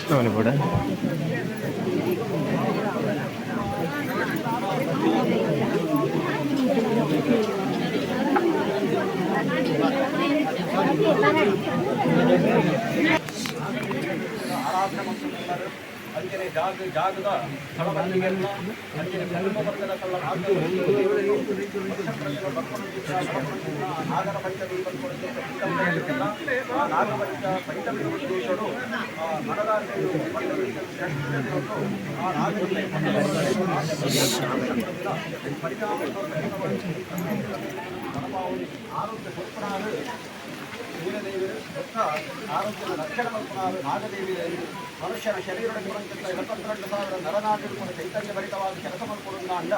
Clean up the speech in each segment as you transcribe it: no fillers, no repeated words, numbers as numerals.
ಅವನು ಕೂಡ ಅಂಜನೆ ಜಾಗದ ಸ್ಥಳವನ್ನಿಗೆಲ್ಲ ಅಂಜನೆ ಧರ್ಮ ವರ್ಗದ ನಾಗರ ಪಂಚಮಿ ಬಂದ್ಕೊಡುತ್ತೆ ಆ ನಾಗಪಂಚ ಪಂಚಮಿ ಉದ್ದೇಶರು ಮನರಾಜ್ಯರು ಆ ಆರೋಗ್ಯ ಸ್ವಲ್ಪನಾದ ಸೂರ್ಯದೇವಿಯರು ಭಕ್ತ ಆರೋಗ್ಯದ ರಕ್ಷಣೆ ಮಲ್ಪನಾದ ನಾಗದೇವಿಯರು ಮನುಷ್ಯನ ಶರೀರಕ್ಕೆ 22,000 ನರನಾಡಿಗಳು ಕೂಡ ಚೈತನ್ಯ ಭರಿತವಾಗಿ ಕೆಲಸ ಮಾಡಿಕೊಳ್ಳುವುದನ್ನ ಅಂಡ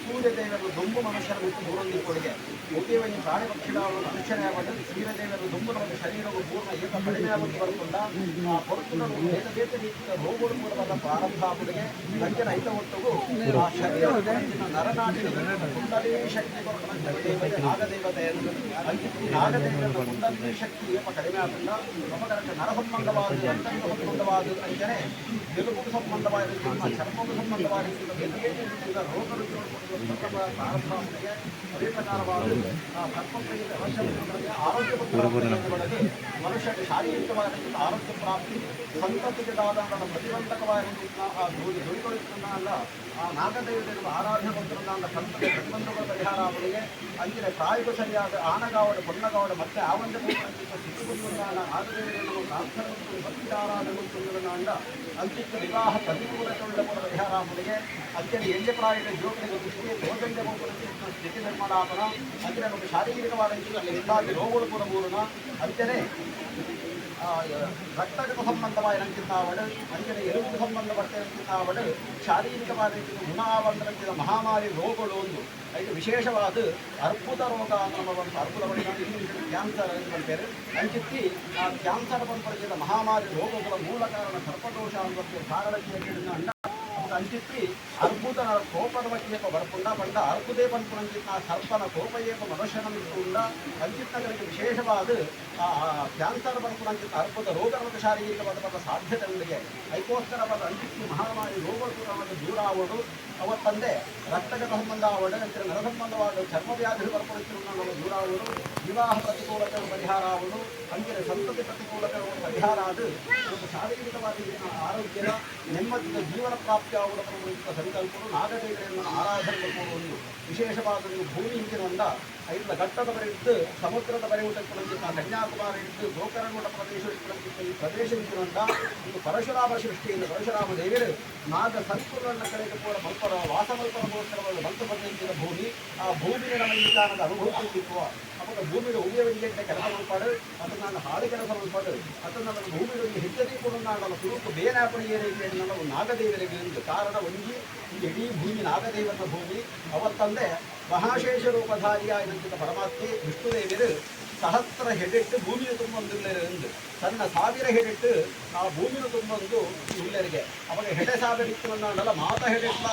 ಸೂರ್ಯದೇವರು ದೊಂಬು ಮನುಷ್ಯರ ಮತ್ತು ಮೂರೊಂದಿ ಕೊಡುಗೆ ಮುಖ್ಯವಾಗಿ ಪ್ರಾಣಿ ಪಕ್ಷಿಗಳು ಮನುಷ್ಯನೇ ಆಗುತ್ತದೆ ಸೂರ್ಯದೇವರು ದೊಂಬು ನಮ್ಮ ಶರೀರವು ಪೂರ್ಣ ಏಕ ಕಡಿಮೆ ಆಗುತ್ತಿ ಬರಕೊಂಡ ಹೊರತುಗಳು ಬೇರೆ ಬೇರೆ ರೀತಿಯ ರೋಗಗಳು ಕೂಡ ಪ್ರಾರಂಭ ಆಗುವುದೇ ಅಂಜನ ಐತ ಒಟ್ಟುಗೂ ಆ ಶರೀರ ನರನಾಡಿಗಳು ಕುಂಡಲಿ ಶಕ್ತಿ ದೇವತೆ ನಾಗದೇವತೆಯನ್ನು ನಾಗದೇವರ ಕುಂಡಲಿ ಶಕ್ತಿ ಏಪ ಕಡಿಮೆ ಆಗಲ್ಲ ನಮಗರಕ್ಕೆ ನರ ಸಂಬಂಧವಾದ ಅಂತರ್ಗ ಸಂಬಂಧವಾದ ಅಂಜನೆ ಎಲುಬು ಸಂಬಂಧವಾದ ಚರ್ಮವು ಸಂಬಂಧವಾದ ರೋಗಗಳು ಪ್ರಾರಂಭ ಅದೇ ಪ್ರಕಾರವಾದ ಆರೋಗ್ಯ ಮನುಷ್ಯಕ್ಕೆ ಶಾರೀರಿಕವಾದ ಆರೋಗ್ಯ ಪ್ರಾಪ್ತಿ ಸಂತತಿಗೆದಾದ ಪ್ರತಿಬಂಧಕವಾಗಿರುವಂತಹ ಆ ದುಡಿಕೊಳ್ಳುತ್ತಲ್ಲ ಆ ನಾಗದೇವತೆಗಳ ಆರಾಧನೆ ಬಂದಿರುವಂತಹ ಸಂತತಿ ಪ್ರತಿಬಂಧಗಳ ಪರಿಹಾರ ಅವರಿಗೆ ಅಂಚಿನ ಪ್ರಾಯೋಗ ಸರಿಯಾದ ಆನಗಾವಡ ಪೊನ್ನಗಾವಡ ಮತ್ತೆ ಆವಂದ ಸಿಕ್ಕುಬಂದ ನಾಗದೇವತೆಗಳು ಪ್ರಾರ್ಥನೆ ಭಕ್ತಿ ಆರಾಧನೆ ಅಂಡ ಅಂಚಿನ ವಿವಾಹ ಪ್ರತಿಕೂಲತೆಯುಳ್ಳ ಪರಿಹಾರ ಅವರಿಗೆ ಅಂಚಿನ ಎಣ್ಣೆ ಪ್ರಾಯದ ಜೋಗನಿಗೆ ದೃಷ್ಟಿಗೆ ದೋಷಂಗೆ ಸ್ಥಿತಿ ನಿರ್ಮಾಣಾಪನ ಅಂಚಿನ ಒಂದು ಶಾರೀರಿಕವಾದ ಅಲ್ಲಿ ಎಂದಾಗಿ ರೋಗಗಳು ಕೂಡ ಮೂರನ ಅಂಚನೆ ರಕ್ತಗತ ಸಂಬಂಧವಾದ ಅಂಚನೆ ಎಲುಬು ಸಂಬಂಧಪಟ್ಟ ಶಾರೀರಿಕವಾದ ಗುಣಾವಂತರಂತಿದ ಮಹಾಮಾರಿ ರೋಗಗಳು ಒಂದು ಇದು ವಿಶೇಷವಾದ ಅರ್ಬುದ ರೋಗ ಅನ್ನೋ ಒಂದು ಅರ್ಬುದ ಕ್ಯಾನ್ಸರ್ ಅಂತ ಹೇಳ್ತಾರೆ ಅಂಚಿತ್ತಿ ಆ ಕ್ಯಾನ್ಸರ್ ಬಂದ ಮಹಾಮಾರಿ ರೋಗಗಳ ಮೂಲ ಕಾರಣ ಸರ್ಪದೋಷ ಅನ್ನೋದಕ್ಕೆ ಕಾರಣಕ್ಕೆ ಅಂಡ ಅಂಚಿತ್ತಿ ಅರ್ಬುದ ಕೋಪದ ಬಗ್ಗೆ ಬರ್ಕೊಂಡ ಬಂಡ ಅರ್ಬುದೇ ಬಂದ್ಕೊಂಡ ಸರ್ಪನ ಕೋಪ ಏಪ ಮನುಷ್ಯನ ಉಂಡ ಅಂಚಿತ್ತಗಳಿಗೆ ವಿಶೇಷವಾದ ಕ್ಯಾನ್ಸರ್ ಬಂದ್ಕೊಂಡ ಅರ್ಬುದ ರೋಗದ ಶಾರೀರಿಕವಾದ ಸಾಧ್ಯತೆ ಉಂಡಿಗೆ ಅದಕ್ಕೋಸ್ಕರವಾದ ಅಂಚಿತ್ತಿ ಮಹಾಮಾರಿ ರೋಗಗಳು ಕೂಡ ದೂರ ಆಗೋದು ಅವತ್ತಂದೆ ರಕ್ತಗತ ಸಂಬಂಧ ಆವಡ ನಂತರ ನರ ಸಂಬಂಧವಾದ ಚರ್ಮವ್ಯಾಧಿಗಳು ಬರ್ಕೊಳ್ಳುತ್ತಿರುವ ದೂರ ಆಗೋದು ವಿವಾಹ ಪ್ರತಿಕೂಲತೆ ಪರಿಹಾರ ಆಗೋದು ಅಂಚಿನ ಸಂತತಿ ಪ್ರತಿಕೂಲತೆ ಪರಿಹಾರ ಆದ ಒಂದು ಶಾರೀರಿಕವಾದ ಆರೋಗ್ಯದ ನೆಮ್ಮದಿಯ ಜೀವನ ಪ್ರಾಪ್ತಿ ಆಗುವ ಸಂಕಲ್ಪಗಳು ನಾಗದೇವತೆಯನ್ನು ಆರಾಧನೆ ಮಾಡಿಕೊಂಡು ವಿಶೇಷವಾದ ಭೂಮಿ ಹಿಂದಿನಿಂದ ಐದು ಘಟ್ಟದ ಬರೆಯಿದ್ದು ಸಮುದ್ರದ ಬರೆ ಊಟಕ್ಕೆ ಕನ್ಯಾಕುಮಾರಿ ಇದ್ದು ಗೋಕರ್ಣ ಪ್ರದೇಶ ಈ ಪ್ರದೇಶ ಹಿಂದಿನಿಂದ ಇದು ಪರಶುರಾಮ ಸೃಷ್ಟಿಯಿಂದ ಪರಶುರಾಮ ದೇವರು ನಾಗ ಸಂಕುಲನ ಕಡೆಗೆ ಕೂಡ ಮಲ್ಪರ ವಾಸಮಲ್ಪನಗೋಸ್ಕರವಾದ ಬಂತು ಬಂದಿದ್ದ ಭೂಮಿ ಆ ಭೂಮಿಯ ನಮ್ಮ ಈ ಕಾರಣದ ಅನುಭವಿಸುತ್ತಿರುವ ಅವಾಗ ಭೂಮಿಯ ಉಗಿಯವರಿಗೆ ಕೆಲಸ ಮಲ್ಪಾಡು ಅದನ್ನು ನಾನು ಹಾಡು ಕೆಲಸ ಮಲ್ಪಾಡು ಅದನ್ನು ನನ್ನ ಭೂಮಿಯಲ್ಲಿ ಹೆಚ್ಚದಿ ಕೂಡ ನಾನು ತುರುಕು ಬೇನಾಪಣಿ ಏರಿಕೆ ನಾವು ನಾಗದೇವರಿಗೆ ಕಾರಣ ಒಂಜಿ ಈ ಇಡೀ ಭೂಮಿ ನಾಗದೇವರ ಭೂಮಿ ಅವತ್ತಂದೆ ಮಹಾಶೇಷ ರೂಪಧಾರಿಯಾಗಿದ್ದ ಪರಮಾತ್ಮೆ ವಿಷ್ಣುದೇವರು ಸಹಸ್ರ ಹೆಡೆಟ್ಟು ಭೂಮಿಯ ತುಂಬೊಂದು ಸಣ್ಣ 1000 ಹೆಡೆಟ್ಟು ಆ ಭೂಮಿನ ತುಂಬೊಂದು ಇಲ್ಲರಿಗೆ ಅವಾಗ ಹೆಡೆ ಸಾವಿರ ಇತ್ತು ಅನ್ನಲ್ಲ ಮಾತ ಹೆಡೆಟ್ಟ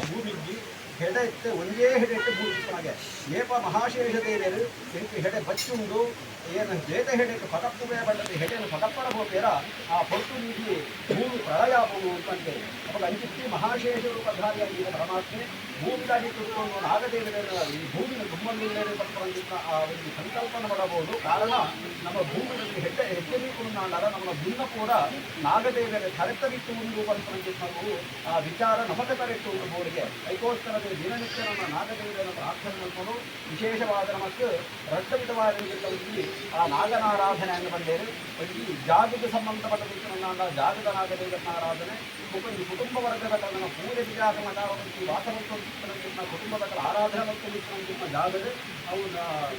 ಭೂಮಿಗೆ ಹೆಡೆ ಇತ್ತು ಒಂದೇ ಹೆಡೆಟ್ಟು ಭೂಮಿ ಹಾಗೆ ಏಪ ಮಹಾಶೇಷ ದೇವರು ಹೆಡೆ ಬಚ್ಚುಂಡು ಏನು ಜೇತ ಹೆಡೆಟ್ಟು ಪದಪ್ಪುವೆ ಬಂಡದ ಹೆಡೆಯನ್ನು ಪದಪ್ಪರ ಹೋಗ್ತೀರ ಆ ಪೊಟ್ಟು ನೀಡಿ ಭೂಮಿ ಪ್ರಳಯ ಆಗುವುದು ಅಂತಂತೆ ಅವಾಗ ಅಂಚಿತ್ತಿ ಮಹಾಶೇಷ ರೂಪಧಾರಿಯಾಗಿದ್ದ ಪರಮಾತ್ಮೆ ಭೂಮಿಗಾಗಿ ತುರ್ಕೊಂಡು ನಾಗದೇವರ ಈ ಭೂಮಿನ ತುಂಬಂದಿಲ್ಲದೆ ಬಂದಿದ್ದ ಆ ಒಂದು ಸಂಕಲ್ಪನ ಮಾಡಬಹುದು ಕಾರಣ ನಮ್ಮ ಭೂಮಿಯಲ್ಲಿ ಹೆಜ್ಜೆಬೇಕು ನಾಡಲ್ಲ ನಮ್ಮ ಭಿನ್ನ ಕೂಡ ನಾಗದೇವರ ಕರೆತವಿಟ್ಟು ಒಂದು ಬಂದಿದ್ದ ನಾವು ಆ ವಿಚಾರ ನಮಗೆ ಕರೆಕ್ಟು ಒಂದು ಬೋರಿಗೆ ಅದಕ್ಕೋಸ್ಕರ ದಿನನಿತ್ಯ ನಮ್ಮ ನಾಗದೇವರನ್ನು ಪ್ರಾರ್ಥನೆ ಮಾಡಿಕೊಂಡು ವಿಶೇಷವಾದ ನಮಗೆ ರಕ್ತವಿಧವಾಗಿ ಆ ನಾಗನಾರಾಧನೆಯನ್ನು ಬಂದೇರು ಈ ಜಾಗಕ್ಕೆ ಸಂಬಂಧಪಟ್ಟ ಜಾಗದ ನಾಗದೇವನ ಆರಾಧನೆ ಕುಟುಂಬ ವರ್ಗದ ನಮ್ಮ ಪೂಜೆ ವಿಚಾರ ವಾಸವಂತ ಕುಟುಂಬದ ಆರಾಧನೆ ಮತ್ತು ಜಾಗದ ಅವು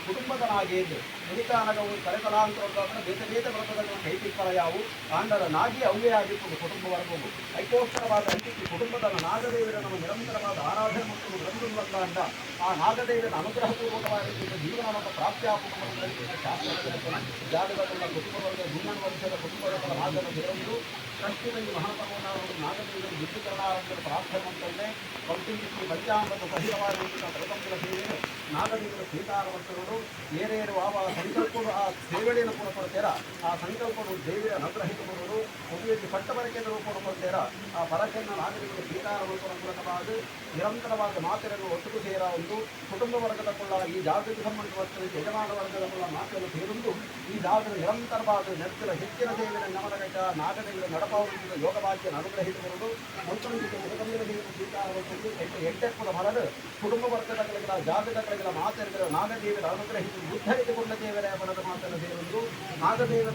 ಕುಟುಂಬದ ನಾಗೇದು ಉಳಿತಾನಗವು ಕರೆತಲಾಂತರ ಬೇತೆ ಬೇತೆ ವರ್ಗದ ಕೈತಿಪ್ಪರ ಯಾವು ಆಂಡರ ನಾಗಿ ಅವೇ ಆಗಿತ್ತು ಕುಟುಂಬ ವರ್ಗವು ಅದಕ್ಕೋಸ್ಕರವಾದ ಅಂತಿಕ್ಕೆ ಕುಟುಂಬದ ನಾಗದೇವರ ನಮ್ಮ ನಿರಂತರವಾದ ಆರಾಧನೆ ಮತ್ತು ಗಂಡುಂದ ಆ ನಾಗದೇವಿಯ ಅನುಗ್ರಹಪೂರ್ವಕವಾಗಿ ಜೀವನವನ್ನು ಪ್ರಾಪ್ತ್ಯಾಪೂರ್ವಕವಾಗಿ ಶಾಸ್ತ್ರ ಜಾಗಗಳ ಕುಟುಂಬಗಳ ಭಿನ್ನನ ವಂಶದ ಕುಟುಂಬಗಳ ಮಾರ್ಗದ ಬೇರೊಂದು ಕೃಷ್ಣದಲ್ಲಿ ಮಹಾಪರ್ವನಾದ ನಾಗದೇವಿಯ ವಿದ್ಯುಕರಣಾರಂಭದ ಪ್ರಾರ್ಥನೆ ಅಂತಂದರೆ ಪಂಚಮಿ ಪಂಚಾಮೃತ ಸಹಿತವಾಗಿರುವಂಥ ಪ್ರಪಂಚದ ಸೇವೆ ನಾಗದೇವಿಯ ಸ್ವೀಕಾರವಂತರು ಏರೇರು ಆ ಸಂಕಲ್ಪಗಳು ಆ ಸೇವೆಯನ್ನು ಕೂಡ ಕೊಡ್ತೀರ ಆ ಸಂಕಲ್ಪಗಳು ದೇವಿಯ ಅನುಗ್ರಹಿತವರು ಮದುವೆಗೆ ಪಟ್ಟಬರಕೆಯನ್ನು ಕೊಡ್ಕೊಳ್ತೀರ ಆ ಪರಕೆಯನ್ನು ನಾಗರಿಕರು ಸ್ವೀಕಾರವಂತರ ಮೂಲಕವಾಗಿ ನಿರಂತರವಾದ ಮಾತುಗಳನ್ನು ಒಟ್ಟಿಗೆ ಸೇರ ಒಂದು ಕುಟುಂಬ ವರ್ಗದ ಕೊಳ್ಳ ಈ ಜಾಗಕ್ಕೆ ಸಂಬಂಧಪಟ್ಟ ಯಜಮಾನ ವರ್ಗದ ಕೊಳ್ಳ ಮಾತನ್ನು ಸೇರೊಂದು ಈ ಜಾಗದ ನಿರಂತರವಾದ ನೆಚ್ಚಿನ ಹೆಚ್ಚಿನ ಸೇವೆಯ ನಮನಗಟ್ಟ ನಾಗದೇವಿಯ ನಡಪಾವಳಿಸಿದ ಯೋಗಭಾಗ್ಯ ಅನುಗ್ರಹಿತವರು ಮೊತ್ತೊಂದಿಗೆ ಮುಖಂದಿನ ಸ್ವೀಕಾರವಂತದ್ದು ಎಂಟೆಪ್ಪದ ಮರದ ಕುಟುಂಬ ವರ್ಗದ ಕೆಳಗಿನ ಜಾಗದ ಕೆಳಗಿನ ಮಾತರಿಗಳ ನಾಗದೇವಿಯ ಅನುಗ್ರಹಿತ ಉದ್ಧರಿಸಿಕೊಂಡ ದೇವರ ಬಲದ ಮಾತನ್ನು ಸೇರೊಂದು ನಾಗದೇವರ